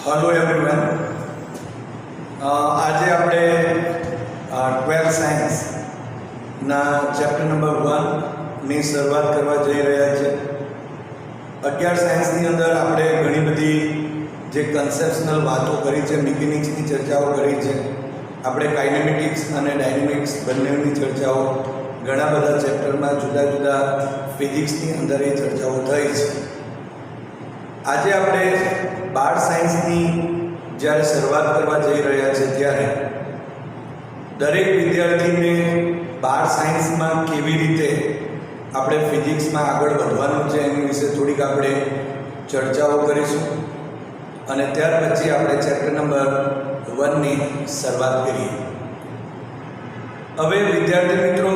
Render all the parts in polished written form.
Hello everyone. आज આપણે 12 સાયન્સના ચેપ્ટર નંબર 1ની શરૂઆત કરવા જઈ રહ્યા છે। 11 સાયન્સની અંદર આપણે ઘણી બધી જે કન્સેપ્શનલ વાતો કરી છે, મિકેનિક્સની ચર્ચાઓ કરી છે, આપણે કાઇનેમેટિક્સ અને ડાયનેમિક્સ બંનેની ચર્ચાઓ ઘણા બધા ચેપ્ટરમાં જુદા જુદા ફિઝિક્સની અંદર એ ચર્ચાઓ થઈ છે। આજે આપણે 12 સાયન્સની જ્યારે શરૂઆત કરવા જઈ રહ્યા છે ત્યારે દરેક વિદ્યાર્થીને 12 સાયન્સમાં કેવી રીતે આપણે ફિઝિક્સમાં આગળ વધવાનું છે એની વિશે થોડીક આપણે ચર્ચાઓ કરીશું અને ત્યાર પછી આપણે ચેપ્ટર નંબર 1ની શરૂઆત કરીએ। હવે વિદ્યાર્થી મિત્રો,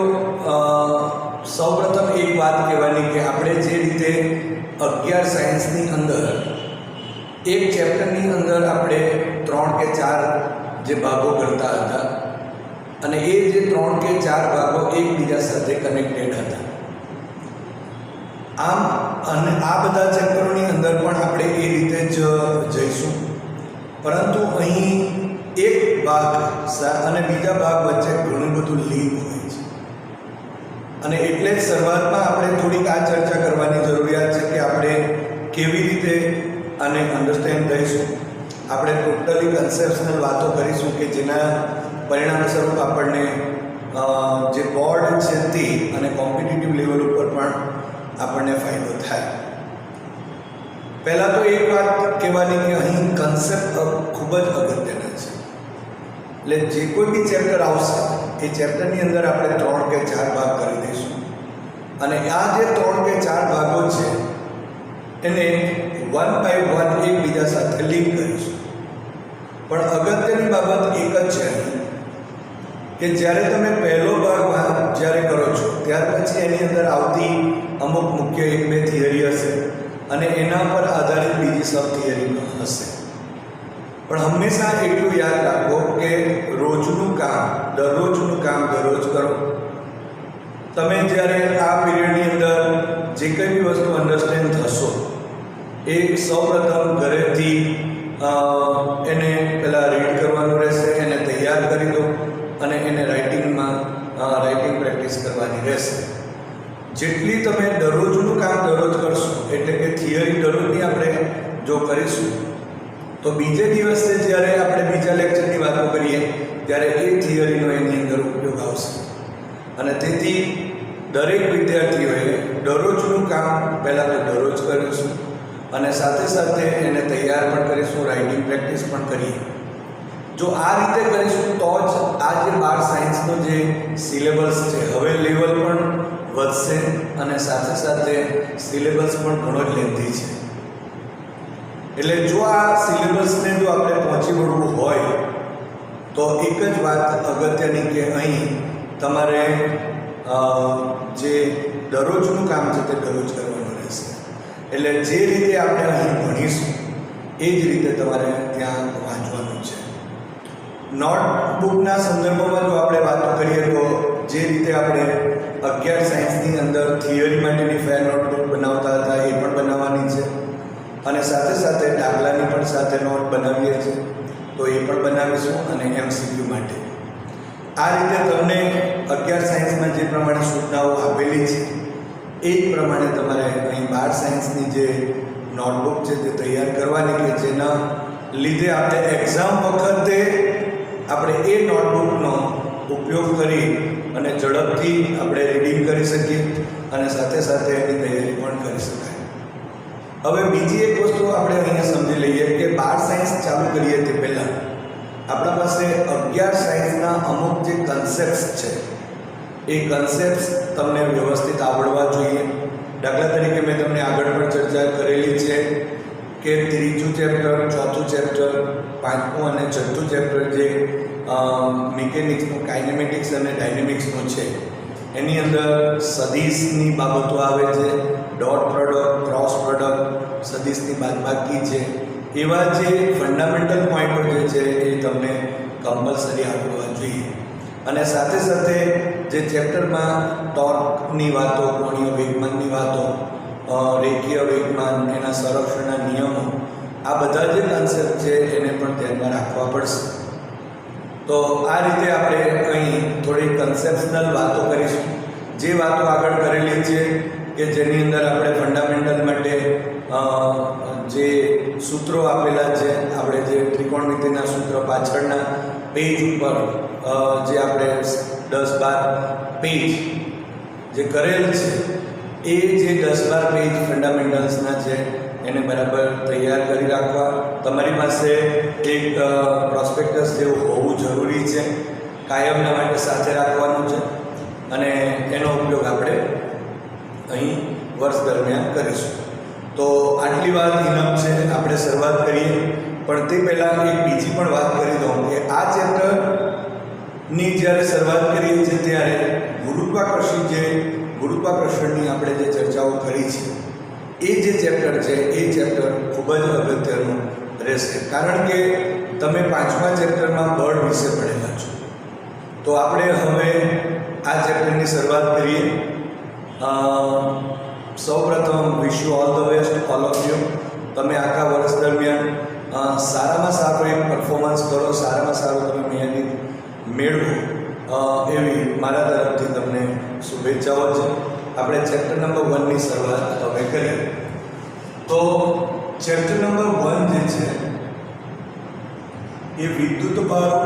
સૌપ્રથમ એક વાત કહેવાની કે આપણે જે રીતે 11 સાયન્સની અંદર એક ચેપ્ટરની અંદર આપણે 3 કે 4 જે ભાગો કરતા હતા અને એ જે 3 કે 4 ભાગો એકબીજા સાથે કનેક્ટેડ હતા। આમ અને આ બધા ચેપ્ટરોની અંદર પણ આપણે એ રીતે જ જઈશું, પરંતુ અહીં એક ભાગ અને બીજા ભાગ વચ્ચે ઘણું બધું લિંક હોય છે અને એટલે જ શરૂઆતમાં આપણે થોડીક આ ચર્ચા કરવાની જરૂરિયાત છે કે આપણે કેવી રીતે આને અન્ડરસ્ટેન્ડ કરીશું। આપણે ટોટલી કન્સેપ્શનલ વાતો કરીશું કે જેના પરિણામ સ્વરૂપ આપણને જે બોર્ડ છે તે અને કોમ્પિટિટિવ લેવલ ઉપર પણ આપણને ફાયદો થાય। પહેલાં તો એક વાત કહેવાની કે અહીં કન્સેપ્ટ ખૂબ જ અગત્યના છે। એટલે જે કોઈ બી ચેપ્ટર આવશે એ ચેપ્ટરની અંદર આપણે 3 કે 4 ભાગ કરી દઈશું અને આ જે 3 કે 4 ભાગો છે એને 1 બાય 1 એકબીજા સાથે લિંક કરીશું। પણ અગત્યની બાબત એક જ છે કે જ્યારે તમે પહેલો ભાગ જ્યારે કરો છો ત્યાર પછી એની અંદર આવતી અમુક મુખ્ય 1-2 થિયરી હશે અને એના પર આધારિત બીજી સબ થિયરી હશે। પણ હંમેશા એટલું યાદ રાખો કે રોજનું કામ દરરોજ કરો। તમે જ્યારે આ પીરિયડની અંદર જે કંઈ બી વસ્તુ અન્ડરસ્ટેન્ડ થશો એ સૌપ્રથમ ઘરેથી એને પહેલાં રીડ કરવાનું રહેશે, એને તૈયાર કરી દો અને એને રાઇટિંગ પ્રેક્ટિસ કરવાની રહેશે। જેટલી તમે દરરોજનું કામ દરરોજ કરશો એટલે કે થિયરી દરરોજની આપણે જો કરીશું તો બીજે દિવસે જ્યારે આપણે બીજા લેક્ચરની વાતો કરીએ ત્યારે એ થિયરીનો એની અંદર ઉપયોગ આવશે અને તેથી દરેક વિદ્યાર્થીઓએ દરરોજનું કામ પહેલાં તો દરરોજ કરીશું અને સાથે સાથે એને તૈયાર પણ કરીશું, રાઇટિંગ પ્રેક્ટિસ પણ કરીએ। જો આ રીતે કરીશું તો જ આ જે 12 સાયન્સનો જે સિલેબસ છે હવે લેવલ પણ વધશે અને સાથે સાથે સિલેબસ પણ ઘણો જ લેન્થી છે। એટલે જો આ સિલેબસને જો આપણે પહોંચી વળવું હોય તો એક જ વાત અગત્યની કે અહીં તમારે જે દરરોજનું કામ છે તે દરરોજ કરવાનું રહેશે। એટલે જે રીતે આપણે અહીં ભણીશું એ જ રીતે તમારે ત્યાં વાંચવાનું છે। નોટબુકના સંદર્ભમાં જો આપણે વાતો કરીએ તો જે રીતે આપણે 11 સાયન્સની અંદર થિયરી માટેની ફેર નોટબુક બનાવતા હતા એ પણ બનાવવાની છે અને સાથે સાથે દાખલાની પણ સાથે નોટ બનાવીએ છીએ તો એ પણ બનાવીશું અને MCQ માટે। આ રીતે તમને 11 સાયન્સમાં જે પ્રમાણે સૂચનાઓ આપેલી છે એ જ પ્રમાણે તમારે અહીં 12 સાયન્સની જે નોટબુક છે તે તૈયાર કરવાની કે જેના લીધે આપણે એક્ઝામ વખતે આપણે એ નોટબુકનો ઉપયોગ કરી અને ઝડપથી આપણે રીડિંગ કરી શકીએ અને સાથે સાથે એની તૈયારી પણ કરી શકાય। હવે બીજી એક વસ્તુ આપણે અહીંયા સમજી લઈએ કે 12 સાયન્સ ચાલુ કરીએ તે પહેલાં આપણા પાસે 11 સાયન્સના અમુક જે કન્સેપ્ટ્સ છે એ કન્સેપ્ટ્સ તમને વ્યવસ્થિત આવડવા જોઈએ। દાખલા તરીકે મેં તમને આગળ પણ ચર્ચા કરેલી છે કે 3જું ચેપ્ટર, 4થું ચેપ્ટર, 5મું અને 6થું ચેપ્ટર જે મિકેનિક્સનું કાઇનેમેટિક્સ અને ડાયનેમિક્સનું છે એની અંદર સદિશની બાબતો આવે છે, ડોટ પ્રોડક્ટ, ક્રોસ પ્રોડક્ટ, સદિશની બાદબાકી છે, એવા જે ફંડામેન્ટલ પોઈન્ટો જે છે એ તમને કમ્પલસરી આવડવા જોઈએ। અને સાથે સાથે જે ચેપ્ટરમાં ટોર્કની વાતો, કોણીય વેગમાનની વાતો, રેખીય વેગમાન, એના સંરક્ષણના નિયમો આ બધા જે કન્સેપ્ટ છે એને પણ ધ્યાનમાં રાખવા પડશે. તો આ રીતે આપણે અહીં થોડી કન્સેપ્શનલ વાતો કરીશું. જે વાતો આગળ કરેલી છે કે જેની અંદર આપણે ફંડામેન્ટલ માટે જે સૂત્રો આપેલા છે, આપણે જે ત્રિકોણમિતિના સૂત્ર પાછળના પેજ ઉપર જે આપણે 10-12 પેજ જે કરેલ છે એ જે 10-12 પેજ ફંડામેન્ટલ્સના છે એને બરાબર તૈયાર કરી રાખવા. તમારી પાસે એક પ્રોસ્પેક્ટસ જેવું હોવું જરૂરી છે, કાયમના માટે સાથે રાખવાનું છે અને એનો ઉપયોગ આપણે અહીં વર્ષ દરમિયાન કરીશું. તો આટલી વાત ઇનફ છે, આપણે શરૂઆત કરીએ. પણ તે પહેલાં એક બીજી પણ વાત કરી દઉં કે આ ચેપ્ટરની જ્યારે શરૂઆત કરીએ છીએ ત્યારે ગુરુત્વાકર્ષણની આપણે જે ચર્ચાઓ કરી છે એ જે ચેપ્ટર છે એ ચેપ્ટર ખૂબ જ અગત્યનું રહેશે. કારણ કે તમે 5મા ચેપ્ટરમાં બળ વિશે ભણેલા છો. તો આપણે હવે આ ચેપ્ટરની શરૂઆત કરીએ. સૌપ્રથમ wish you all the best, all of you. તમે આખા વર્ષ દરમિયાન સારામાં સારું એક પરફોર્મન્સ કરો, સારામાં સારું તમે મહેનત મેળવો એવી મારા તરફથી તમને શુભેચ્છાઓ છે. આપણે ચેપ્ટર નંબર 1ની શરૂઆત હવે કરીએ. તો ચેપ્ટર નંબર 1 જે છે એ વિદ્યુત ભારો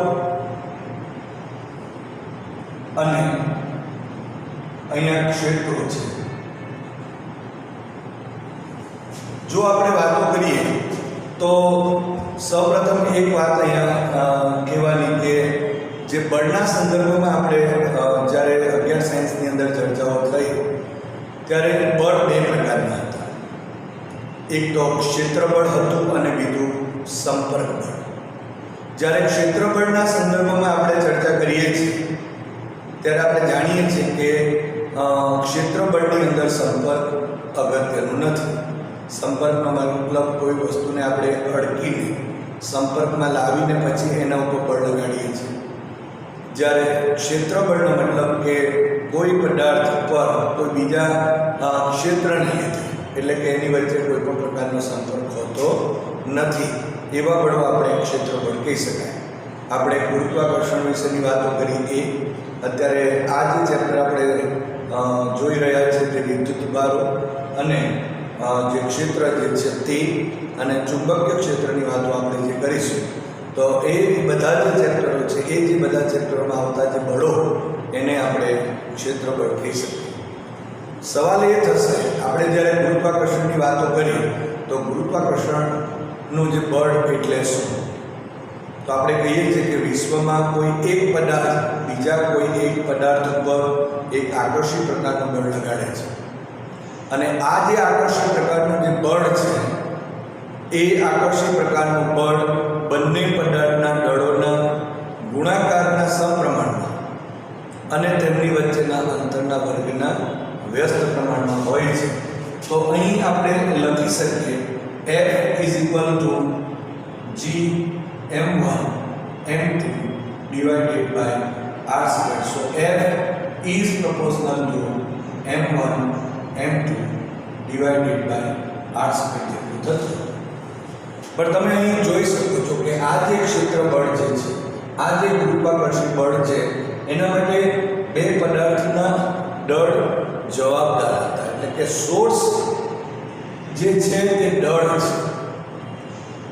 અને અહીંયા ક્ષેત્રો છે. જો આપણે વાતો કરીએ તો સૌપ્રથમ એક વાત અહીંયા કહેવાની કે જે બળના સંદર્ભમાં આપણે જ્યારે 11 સાયન્સની અંદર ચર્ચાઓ થઈ ત્યારે બળ 2 પ્રકારના હતા. એક તો ક્ષેત્રબળ હતું અને બીજું સંપર્ક બળ. જ્યારે ક્ષેત્રબળના સંદર્ભમાં આપણે ચર્ચા કરીએ છીએ ત્યારે આપણે જાણીએ છીએ કે ક્ષેત્રબળની અંદર સંપર્ક અગત્યનું નથી. સંપર્કનો મતલબ કોઈ વસ્તુને આપણે અડકીને સંપર્કમાં લાવીને પછી એના ઉપર બળ લગાડીએ છીએ. જ્યારે ક્ષેત્રબળનો મતલબ કે કોઈ પદાર્થ પર કોઈ બીજા ક્ષેત્રને લીધે, એટલે કે એની વચ્ચે કોઈ પણ પ્રકારનો સંપર્ક હોતો નથી, એવા બળો આપણે ક્ષેત્રબળ કહી શકાય. આપણે ગુરુત્વાકર્ષણ વિશેની વાતો કરી એ અત્યારે આ જે ચેપ્ટર આપણે જોઈ રહ્યા છીએ તે વિદ્યુત ભારો અને જે ક્ષેત્ર જે છે તે અને ચુંબકીય ક્ષેત્રની વાતો આપણે જે કરીશું. તો એ બધા જે ચેપ્ટરો છે એ જે બધા ચેપ્ટરોમાં આવતા જે બળો એને આપણે ક્ષેત્રબળ કહી શકીએ. સવાલ એ થશે, આપણે જ્યારે ગુરુત્વાકર્ષણની વાતો કરીએ તો ગુરુત્વાકર્ષણનું જે બળ એટલે શું? તો આપણે કહીએ છીએ કે વિશ્વમાં કોઈ એક પદાર્થ બીજા કોઈ એક પદાર્થ ઉપર એક આકર્ષી પ્રકારનું બળ લગાડે છે અને આ જે આકર્ષણ પ્રકારનું જે બળ છે એ આકર્ષણ પ્રકારનું બળ બંને પદાર્થના દળોના ગુણાકારના સમપ્રમાણમાં અને તેમની વચ્ચેના અંતરના વર્ગના વ્યસ્ત પ્રમાણમાં હોય છે. તો અહીં આપણે લખી શકીએ F is equal to Gm1 m2 divided by r squared. So F is proportional to m1 m2 divided by r squared જેટલું થશે. પણ તમે અહીં જોઈ શકો છો કે આ જે ક્ષેત્ર બળ જે છે, આ જે ગુરુત્વાકર્ષણ બળ છે, એના માટે બે પદાર્થના દળ જવાબદાર હતા. એટલે કે સોર્સ જે છે તે દળ છે.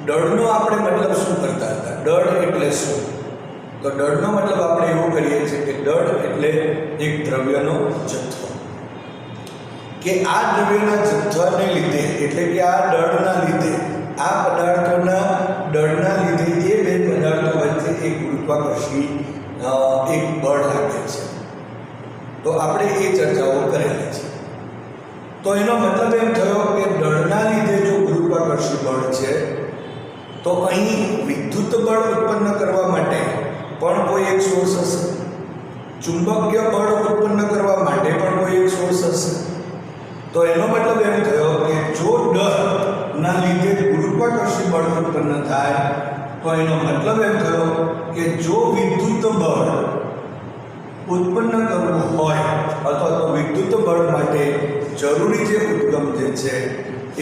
દળનો આપણે મતલબ શું કરતા હતા? દળ એટલે શું? તો દળનો મતલબ આપણે એવું કરીએ છીએ કે દળ એટલે એક દ્રવ્યનો જથ્થો. કે આ દ્રવ્યના જથ્થાને લીધે, એટલે કે આ દળના લીધે, આ પદાર્થોના દળના લીધે એ બે પદાર્થો વચ્ચે એક ગુરુત્વાકર્ષી એક બળ લાગે છે. તો આપણે એ ચર્ચાઓ કરેલી છે. તો એનો મતલબ એમ થયો કે દળના લીધે જો ગુરુત્વાકર્ષી બળ છે તો અહીં વિદ્યુત બળ ઉત્પન્ન કરવા માટે પણ કોઈ એક સોર્સ હશે, ચુંબકીય બળ ઉત્પન્ન કરવા માટે પણ કોઈ એક સોર્સ હશે. તો એનો મતલબ એમ થયો કે જો દળના લીધે ગુરુત્વાકર્ષી બળ ઉત્પન્ન થાય તો એનો મતલબ એમ થયો કે જો વિદ્યુત બળ ઉત્પન્ન કરવું હોય અથવા તો વિદ્યુત બળ માટે જરૂરી જે ઉદ્ગમ જે છે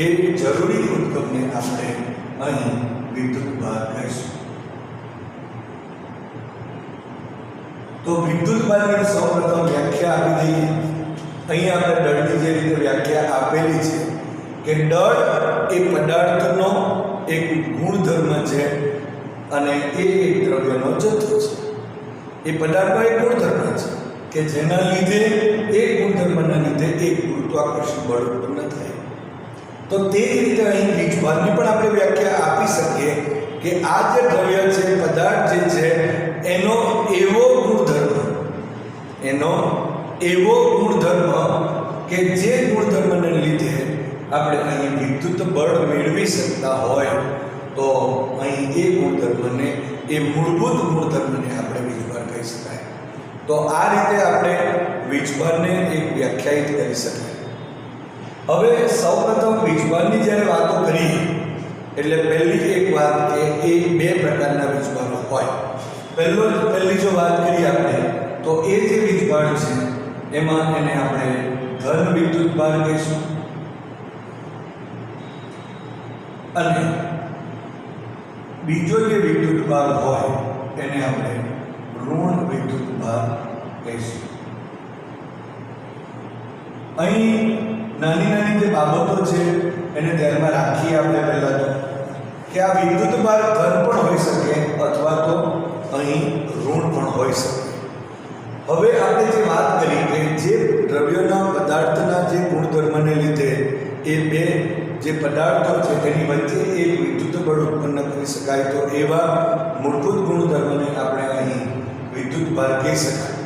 એ જરૂરી ઉદ્ગમને આપણે અહીં વિદ્યુત ભાર કહીશું. તો વિદ્યુત ભારની સૌપ્રથમ વ્યાખ્યા આપી દઈએ. અહીં આપણે દળની જે રીતે વ્યાખ્યા આપેલી છે કે દળ એ પદાર્થનો એક ગુણધર્મ છે અને એ એક દ્રવ્યનો જથ્થો છે. એ પદાર્થનો એક ગુણધર્મ છે કે જેના લીધે એ ગુણધર્મના લીધે એક ગુરુત્વાકર્ષણ બળ ઉત્પન્ન થાય. તો તે જ રીતે અહીં વીજભારની પણ આપણે વ્યાખ્યા આપી શકીએ કે આ જે દ્રવ્ય છે, પદાર્થ જે છે, એનો એવો ગુણધર્મ કે જે ગુણધર્મને લીધે આપણે અહીં વિદ્યુત બળ મેળવી શકતા હોય તો અહીં એ ગુણધર્મને, એ મૂળભૂત ગુણધર્મને આપણે વીજભાર કહી શકાય. તો આ રીતે આપણે વીજભારને એક વ્યાખ્યાયિત કરી શકાય. હવે સૌપ્રથમ વીજભારની જ્યારે વાતો કરીએ એટલે પહેલી એક વાત કે એ બે પ્રકારના વીજભારો હોય. પહેલી જો વાત કરીએ આપણે તો એ જે વીજભાર છે એમાં એને આપણે ધન વિદ્યુત ભાર કહીશું અને બીજો જે વિદ્યુત ભાર હોય એને આપણે ઋણ વિદ્યુત ભાર કહીશું. અહીં નાની નાની જે બાબતો છે એને ધ્યાનમાં રાખીએ આપણે પહેલાં તો કે આ વિદ્યુત ભાર ધન પણ હોઈ શકે અથવા તો અહીં ઋણ પણ હોઈ શકે. હવે આપણે જે વાત કરી કે જે દ્રવ્યના પદાર્થના જે ગુણધર્મને લીધે એ બે જે પદાર્થો છે તેની વચ્ચે એક વિદ્યુત બળ ઉત્પન્ન કરી શકાય તો એવા મૂળભૂત ગુણધર્મને આપણે અહીં વિદ્યુત ભાર કહી શકાય.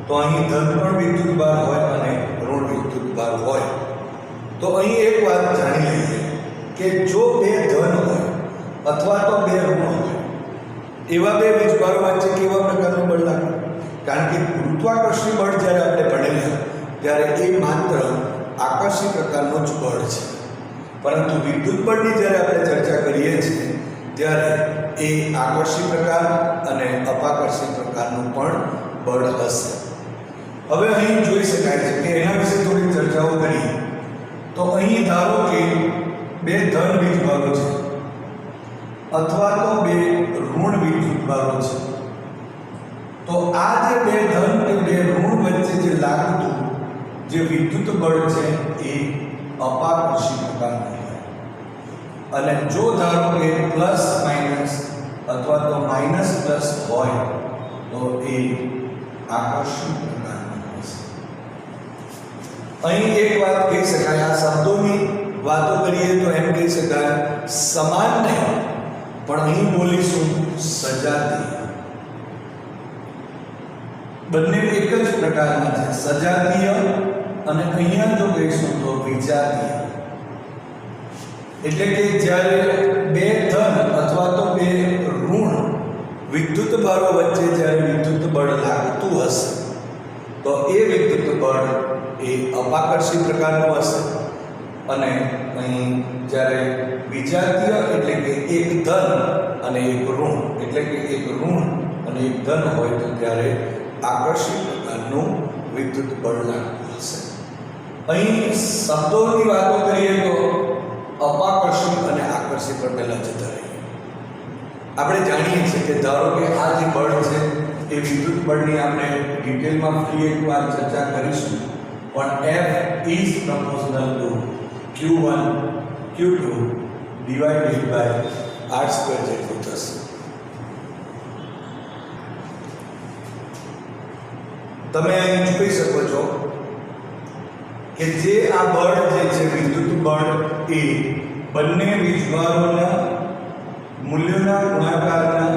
તો અહીં ધન પણ વિદ્યુત ભાર હોય અને ઋણ વિદ્યુત ભાર હોય. તો અહીં એક વાત જાણી લઈએ કે જો બે ધન હોય અથવા તો બે ઋણ હોય એવા બે વીજભારો વચ્ચે કેવા પ્રકારનું બળ લાગે? કારણ કે ગુરુત્વાકર્ષણ બળ જ્યારે આપણે ભણેલા ત્યારે એ માત્ર આકર્ષી પ્રકારનો જ બળ છે, પરંતુ વિદ્યુત બળની જ્યારે આપણે ચર્ચા કરીએ છીએ ત્યારે એ આકર્ષી પ્રકાર અને અપાકર્ષી પ્રકારનું પણ બળ હશે. હવે અહીં જોઈ શકાય છે કે એના વિશે થોડી ચર્ચાઓ કરીએ. તો અહીં ધારો કે બે ધન વીજભારો છે અથવા તો બે ઋણ વીજભારો છે. તો આ જે બે ધન કે બે ઋણ વચ્ચે જે લાગતું જે વિદ્યુત બળ છે એ અપાકર્ષી પ્રકારનું હોય અને જો ધારો કે પ્લસ માઇનસ અથવા તો માઇનસ પ્લસ હોય તો એ આકર્ષણ પ્રકારનું હશે. અહીં એક વાત કહી શકાય, આ શબ્દોની વાતો કરીએ તો એમ કહી શકાય સમાન નહીં પણ અહીં બોલીશું સજાતીય. બંને એક જ પ્રકારના છે, સજાતીય અને અહીંયા જો કહીશું તો વિજાતીય. એટલે કે જ્યારે બે ધન અથવા તો બે ઋણ વિદ્યુત ભારો વચ્ચે જ્યારે વિદ્યુત બળ લાગતું હશે તો એ વિદ્યુત બળ એ અપાકર્ષી પ્રકારનું હશે અને અહીં જ્યારે વિજાતીય એટલે કે એક ધન અને એક ઋણ એટલે કે એક ઋણ અને એક ધન હોય તો ત્યારે આકર્ષી પ્રકારનું વિદ્યુત બળ લાગતું હશે. અહીં શબ્દોની વાતો કરીએ તો અપાકર્ષી અને આકર્ષી પર પહેલા જતા રહીએ. આપણે જાણીએ છીએ કે ધારો કે આ જે બળ છે એ વિદ્યુત બળની આપણે ડિટેલમાં ફરી એકવાર ચર્ચા કરીશું, પણ F is proportional to Q1 Q2 divided by R square જેટલું થશે. તમે અહીં જોઈ શકો છો કે જે આ બળ જે છે વિદ્યુત બળ એ બંને વીજભારોના મૂલ્યોના ગુણાકારના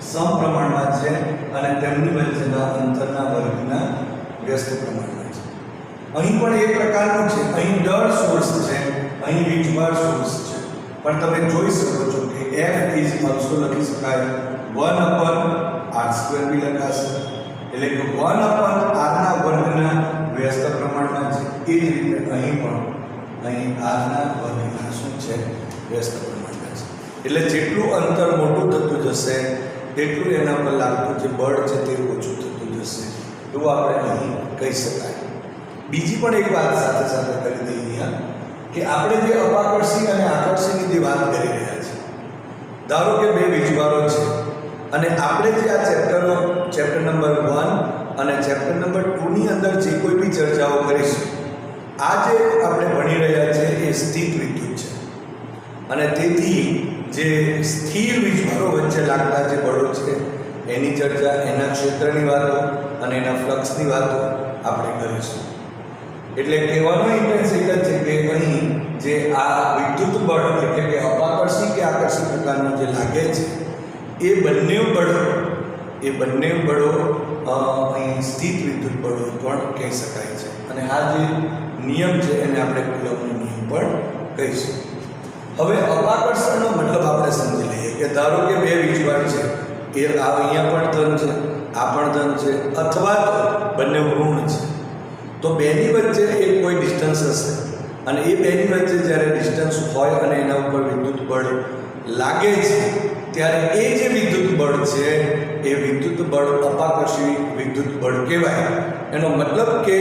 સમપ્રમાણમાં છે અને તેમની વચ્ચેના અંતરના વર્ગના વ્યસ્ત પ્રમાણમાં છે. અહીં પણ એક પ્રકારનું છે, અહીં દળ સોર્સ છે, અહીં વીજભાર સોર્સ છે, પણ તમે જોઈ શકો છો કે F is also લખી શકાય 1/r² બી લખાશે એટલે કે 1/r ના વર્ગના વ્યસ્ત પ્રમાણમાં છે. એ જ રીતે અહીં પણ અહીં r ના વર્ગના શું છે વ્યસ્ત પ્રમાણમાં છે. એટલે જેટલું અંતર મોટું થતું જશે તેટલું એના પર લાગતું જે બળ છે તે ઓછું થતું જશે એવું આપણે અહીં કહી શકાય. બીજી પણ એક વાત સાથે સાથે કરી દઈએ કે આપણે જે અપાકર્ષી અને આકર્ષીની જે વાત કરી રહ્યા છીએ ધારો કે બે વીજભારો છે અને આપણે જે આ ચેપ્ટર નંબર 1 અને ચેપ્ટર નંબર 2 ની અંદર જે કોઈ બી ચર્ચાઓ કરીશું, આ જે આપણે ભણી રહ્યા છે એ સ્થિત વિદ્યુત છે અને તેથી જે સ્થિર વીજભારો વચ્ચે લાગતા જે બળો છે એની ચર્ચા, એના ક્ષેત્રની વાતો અને એના ફ્લક્સની વાતો આપણે કરીશું. એટલે કહેવાનો ઇન્ટેન્સ એક જ છે કે અહીં જે આ વિદ્યુત બળ એટલે કે અપાકર્ષી કે આકર્ષી પ્રકારનું જે લાગે છે એ બંને બળો અહીં સ્થિત વિદ્યુત બળો પણ કહી શકાય છે. અને આ જે નિયમ છે એને આપણે કુલમ્બનો નિયમ પણ કહીશું. હવે અપાકર્ષણનો મતલબ આપણે સમજી લઈએ કે ધારો કે બે વીજભાર છે, એ આ અહીંયા પણ ધન છે, આ પણ ધન છે, અથવા તો બંને ઋણ છે. તો બેની વચ્ચે એક કોઈ ડિસ્ટન્સ હશે અને એ બેની વચ્ચે જ્યારે ડિસ્ટન્સ હોય અને એના ઉપર વિદ્યુત બળ લાગે છે ત્યારે એ જે વિદ્યુત બળ છે એ વિદ્યુત બળ અપાકર્ષી વિદ્યુત બળ કહેવાય. એનો મતલબ કે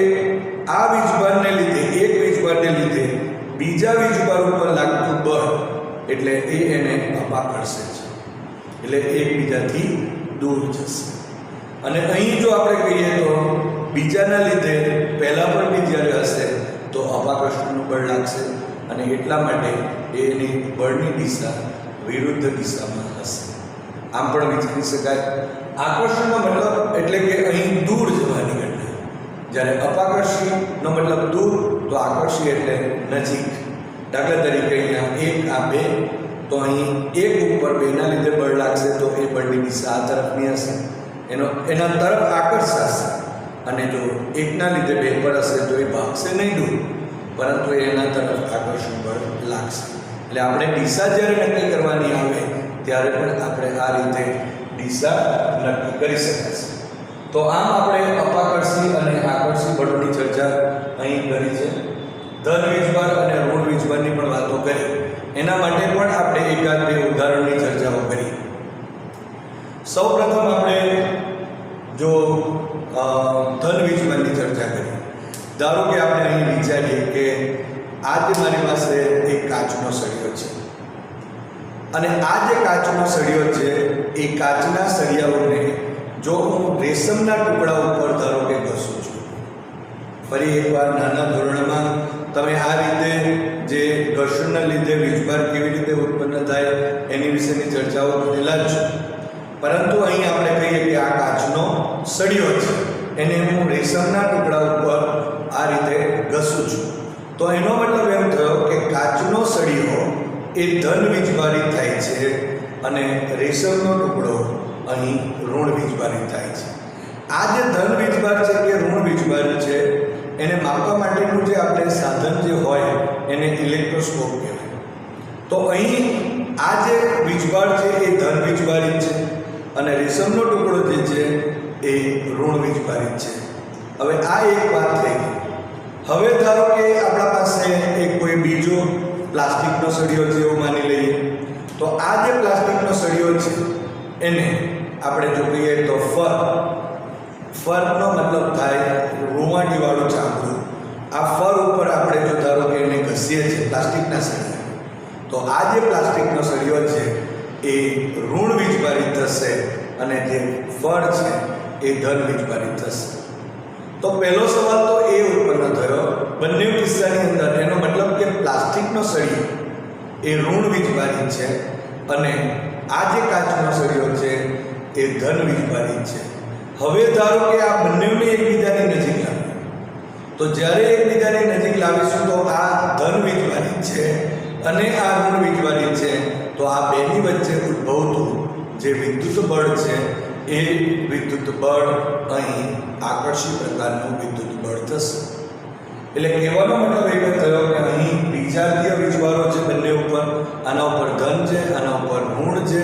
આ વીજભારને લીધે, એક વીજભારને લીધે બીજા વીજભાર ઉપર લાગતું બળ એટલે એને અપાકર્ષે છે, એટલે એકબીજાથી દૂર જશે. અને અહીં જો આપણે કહીએ તો બીજાના લીધે પહેલાં પણ બી જ્યારે હશે તો અપાકર્ષણનું બળ લાગશે અને એટલા માટે એની બળની દિશા વિરુદ્ધ દિશામાં હશે. આમ પણ વિચારી શકાય. આકર્ષણનો મતલબ એટલે કે અહીં દૂર જવાની ઘટના. જ્યારે અપાકર્ષીનો મતલબ દૂર, તો આકર્ષી એટલે નજીક. દાખલા તરીકે અહીંયા એક આ બે, તો અહીં એક ઉપર બેના લીધે બળ લાગશે તો એ બળની દિશા આ તરફની હશે, એના તરફ આકર્ષાશે. અને જો એકના લીધે બે પર હશે તો એ ભાગશે નહીં દૂર, પરંતુ એના તરફ આકર્ષણ બળ લાગશે. એટલે આપણે દિશા જ્યારે નક્કી કરવાની આવે ત્યારે પણ આપણે આ રીતે દિશા નક્કી કરી શકાશે. તો આમ આપણે અપાકર્ષી અને આકર્ષી બળોની ચર્ચા અહીં કરી છે. ધન વીજભાર અને ઋણ વીજભારની પણ વાતો કરી. એના માટે પણ આપણે એકાદ બે ઉદાહરણની ચર્ચાઓ કરી. સૌપ્રથમ આપણે જો ધન વીજભારની ચર્ચા કરીએ. ધારો કે આપણે અહીં વિચારીએ કે આજે મારી પાસે એક કાચનો સળિયો છે અને આ જે કાચનો સળિયો છે એ કાચના સળિયાઓને જો હું રેશમના ટુકડા ઉપર ધારો કે ઘસું છું. ફરી એકવાર નાના ધોરણમાં તમે આ રીતે જે ઘર્ષણના લીધે વીજભાર કેવી રીતે ઉત્પન્ન થાય એની વિશેની ચર્ચાઓ કરેલા જ છે. પરંતુ અહીં આપણે કહીએ કે આ કાચનો સળિયો છે, એને હું રેશમના ટુકડા ઉપર આ રીતે ઘસું છું. તો એનો મતલબ એમ થયો કે કાચનો સળિયો એ ધન વીજભારિત થાય છે અને રેશમનો ટુકડો અહીં ઋણ વીજભારિત થાય છે. આ જે ધન વીજભાર છે કે ઋણ વીજભાર છે એને માપવા માટેનું જે આપણે સાધન જે હોય એને ઇલેક્ટ્રોસ્કોપ કહેવાય. તો અહીં આ જે વીજભાર છે એ ધન વીજભારિત છે અને રેશમનો ટુકડો જે છે એ ઋણ વીજભારિત છે. હવે આ એક વાત થઈ ગઈ. હવે ધારો કે આપણા પાસે એક કોઈ બીજો પ્લાસ્ટિકનો સળિયો છે એવું માની લઈએ. તો આ જે પ્લાસ્ટિકનો સળિયો છે એને આપણે જો કહીએ તો ફરનો મતલબ થાય રૂંવાટીવાળું ચામડું. આ ફર ઉપર આપણે જો ધારો કે એને ઘસીએ છીએ પ્લાસ્ટિકના સળિયા, તો આ જે પ્લાસ્ટિકનો સળિયો છે એ ઋણ વીજભારિત થશે અને જે ફર છે એ ધન વીજભારિત થશે. તો પહેલો સવાલ તો એ ઉત્પન્ન થયો બંને કિસ્સાની અંદર, એનો મતલબ કે પ્લાસ્ટિકનો સળિયો એ ઋણ વીજભારિત છે અને આ જે કાચનો સળિયો છે એ ધન વીજભારિત છે. હવે ધારો કે આ બંનેને એકબીજાની નજીક લાવીએ, તો જ્યારે એકબીજાની નજીક લાવીશું તો આ ધન વીજભારિત છે અને આ ઋણ વીજભારિત છે, તો આ બેની વચ્ચે ઉદ્ભવતું જે વિદ્યુત બળ છે એ વિદ્યુત બળ અહીં આકર્ષી પ્રકારનું વિદ્યુત બળ થશે. એટલે કહેવાનો મતલબ એક જ થયો કે અહીં વિજાતીય વીજભારો છે બંને ઉપર, આના ઉપર ધન છે, આના ઉપર ઋણ છે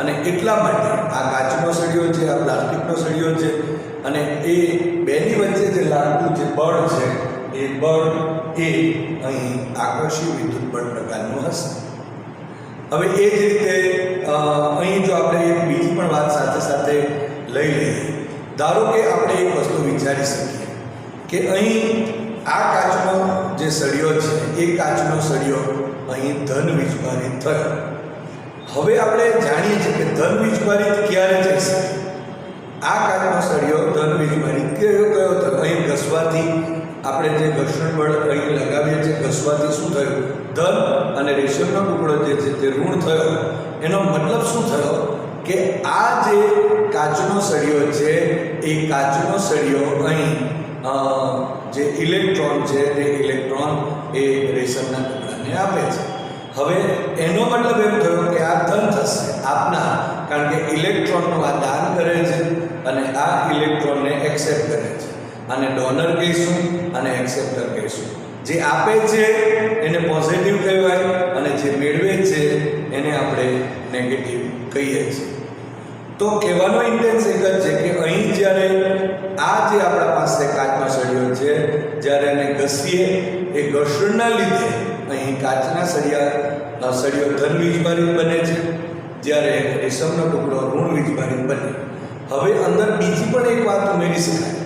અને એટલા માટે આ કાચનો સળિયો છે, આ પ્લાસ્ટિકનો સળિયો છે અને એ બેની વચ્ચે જે લાગતું જે બળ છે એ બળ એ અહીં આકર્ષી વિદ્યુત બળ પ્રકારનું હશે. હવે એ જ રીતે અહીં જો આપણે એક બીજી પણ વાત સાથે સાથે લઈ લઈએ. ધારો કે આપણે એક વસ્તુ વિચારી શકીએ કે અહીં આ કાચનો જે સળિયો છે એ કાચનો સળિયો અહીં ધન વીજભારિત થયો. હવે આપણે જાણીએ છીએ કે ધન વીજભારિત ક્યારે થઈ શકે. આ કાચનો સળિયો ધન વીજભારિત કયો તો અહીં ઘસવાથી આપણે જે ઘર્ષણ બળ અહીં લગાવીએ છીએ, ઘસવાથી શું થયું? ધન અને રેશમનો ટુકડો જે છે તે ઋણ થયો. એનો મતલબ શું થયો કે આ જે કાચનો સળિયો છે એ કાચનો સળિયો અહીં જે ઇલેક્ટ્રોન છે તે ઇલેક્ટ્રોન એ રેશમના ટુકડાને આપે છે. હવે એનો મતલબ એમ થયો કે આ ધન થશે આપના, કારણ કે ઇલેક્ટ્રોનનું આ દાન કરે છે અને આ ઇલેક્ટ્રોનને એક્સેપ્ટ કરે છે. અને ડોનર કહીશું અને એક્સેપ્ટર કહીશું. જે આપે છે એને પોઝિટિવ કહેવાય અને જે મેળવે છે એને આપણે નેગેટિવ કહીએ છીએ. તો કહેવાનો ઇન્ટેન્સ એક જ છે કે અહીં જ્યારે આ જે આપણા પાસે કાચનો સળિયો છે, જ્યારે એને ઘસીએ એ ઘર્ષણના લીધે અહીં કાચના સળિયો ધન વીજભારિત બને છે, જ્યારે રેશમનો ટુકડો ઋણ વીજભારિત બને. હવે અંદર બીજી પણ એક વાત ઉમેરી શકાય.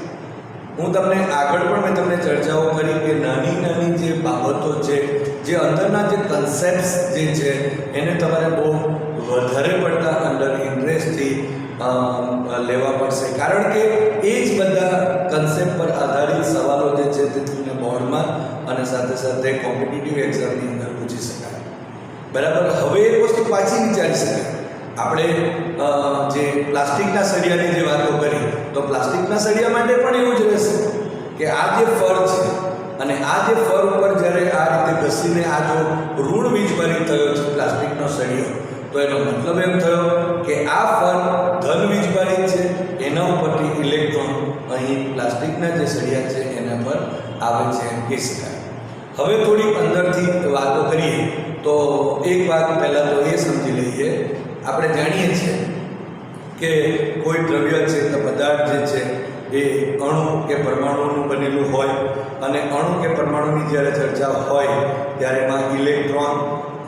હું તમને આગળ પણ મેં તમને ચર્ચાઓ કરી કે નાની નાની જે બાબતો છે, જે અંદરના જે કન્સેપ્ટ્સ જે છે એને તમારે બહુ વધારે પડતા અંડર ઇન્ટરેસ્ટથી લેવા પડશે, કારણ કે એ જ બધા કન્સેપ્ટ પર આધારિત સવાલો જે છે તે તમને બોર્ડમાં અને સાથે સાથે કોમ્પિટિટિવ એક્ઝામની અંદર પૂછી શકાય. બરાબર. હવે એક વસ્તુ પાછી વિચારી શકાય. આપણે જે પ્લાસ્ટિકના સળિયાની જે વાતો કરી, તો પ્લાસ્ટિકના સળિયા માટે પણ એવું જ રહેશે કે આ જે ફર છે અને આ જે ફર ઉપર જ્યારે આ રીતે ઘસીને આ જો ઋણ વીજભારિત થયો છે પ્લાસ્ટિકનો સળિયો, તો એનો મતલબ એમ થયો કે આ ફર ધન વીજભારિત છે, એના ઉપરથી ઇલેક્ટ્રોન અહીં પ્લાસ્ટિકના જે સળિયા છે એના પર આવે છે એમ કહી શકાય. હવે થોડીક અંદરથી વાતો કરીએ તો એક વાત પહેલાં તો એ સમજી લઈએ. આપણે જાણીએ છીએ કે કોઈ દ્રવ્ય છે કે પદાર્થ જે છે એ અણુ કે પરમાણુનું બનેલું હોય અને અણુ કે પરમાણુની જ્યારે ચર્ચા હોય ત્યારે એમાં ઇલેક્ટ્રોન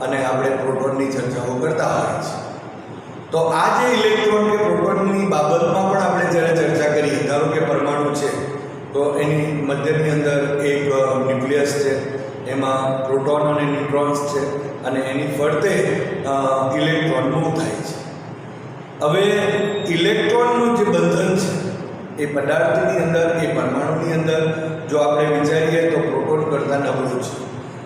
અને આપણે પ્રોટોનની ચર્ચાઓ કરતા હોઈએ છીએ. તો આ જે ઇલેક્ટ્રોન કે પ્રોટોનની બાબતમાં પણ આપણે જ્યારે ચર્ચા કરીએ, ધારો કે પરમાણુ છે તો એની મધ્યની અંદર એક ન્યુક્લિયસ છે, એમાં પ્રોટોન અને ન્યુટ્રોન્સ છે અને એની ફરતે ઇલેક્ટ્રોન મૂવ થાય છે. હવે ઇલેક્ટ્રોનનું જે બંધન છે એ પદાર્થની અંદર, એ પરમાણુની અંદર જો આપણે વિચારીએ તો પ્રોટોન કરતાં નબળું છે